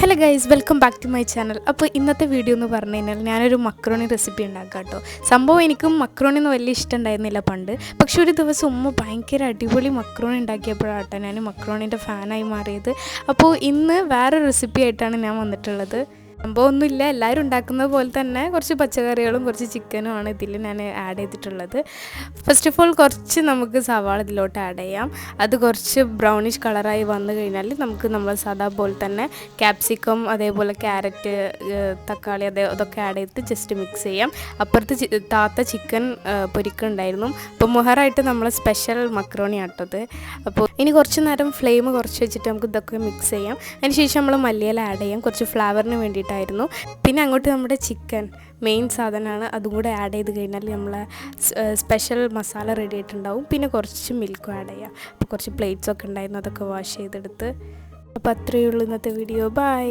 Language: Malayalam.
Hello guys, welcome back to my channel. അപ്പോൾ ഇന്നത്തെ വീഡിയോ എന്ന് പറഞ്ഞു കഴിഞ്ഞാൽ ഞാനൊരു മക്രോണി റെസിപ്പി ഉണ്ടാക്കാം കേട്ടോ. സംഭവം എനിക്കും മക്രോണി ഒന്നും വലിയ ഇഷ്ടം ഉണ്ടായിരുന്നില്ല പണ്ട്. പക്ഷെ ഒരു ദിവസം ഉമ്മ ഭയങ്കര അടിപൊളി മക്രോണി ഉണ്ടാക്കിയപ്പോഴാട്ടോ ഞാൻ മക്രോണിൻ്റെ ഫാനായി മാറിയത്. അപ്പോൾ ഇന്ന് വേറെ റെസിപ്പി ആയിട്ടാണ് ഞാൻ വന്നിട്ടുള്ളത്. സംഭവമൊന്നുമില്ല, എല്ലാവരും ഉണ്ടാക്കുന്നത് പോലെ തന്നെ കുറച്ച് പച്ചക്കറികളും കുറച്ച് ചിക്കനും ആണ് ഇതിൽ ഞാൻ ആഡ് ചെയ്തിട്ടുള്ളത്. ഫസ്റ്റ് ഓഫ് ഓൾ കുറച്ച് നമുക്ക് സവാള ഇതിലോട്ട് ആഡ് ചെയ്യാം. അത് കുറച്ച് ബ്രൗണിഷ് കളറായി വന്നു കഴിഞ്ഞാൽ നമുക്ക് നമ്മൾ സാധാ പോലെ തന്നെ ക്യാപ്സിക്കം, അതേപോലെ ക്യാരറ്റ്, തക്കാളി അതൊക്കെ ആഡ് ചെയ്തിട്ട് ജസ്റ്റ് മിക്സ് ചെയ്യാം. അപ്പുറത്ത് താത്ത ചിക്കൻ പൊരിക്കുന്നുണ്ടായിരുന്നു. അപ്പോൾ മുഹറായിട്ട് നമ്മൾ സ്പെഷ്യൽ മക്രോണി ആട്ടത്. അപ്പോൾ ഇനി കുറച്ച് നേരം ഫ്ലെയിം കുറച്ച് വെച്ചിട്ട് നമുക്ക് ഇതൊക്കെ മിക്സ് ചെയ്യാം. അതിന് ശേഷം നമ്മൾ മല്ലിയില ആഡ് ചെയ്യാം, കുറച്ച് ഫ്ലേവറിന് വേണ്ടിയിട്ടായിരുന്നു. പിന്നെ അങ്ങോട്ട് നമ്മുടെ ചിക്കൻ മെയിൻ സാധനമാണ്, അതും കൂടെ ആഡ് ചെയ്ത് കഴിഞ്ഞാൽ നമ്മളെ സ്പെഷ്യൽ മസാല റെഡി ആയിട്ടുണ്ടാവും. പിന്നെ കുറച്ച് മിൽക്കും ആഡ് ചെയ്യാം. അപ്പോൾ കുറച്ച് പ്ലേറ്റ്സൊക്കെ ഉണ്ടായിരുന്നു, അതൊക്കെ വാഷ് ചെയ്തെടുത്ത്. അപ്പോൾ അത്രയേ ഉള്ളൂ ഇന്നത്തെ വീഡിയോ. ബൈ.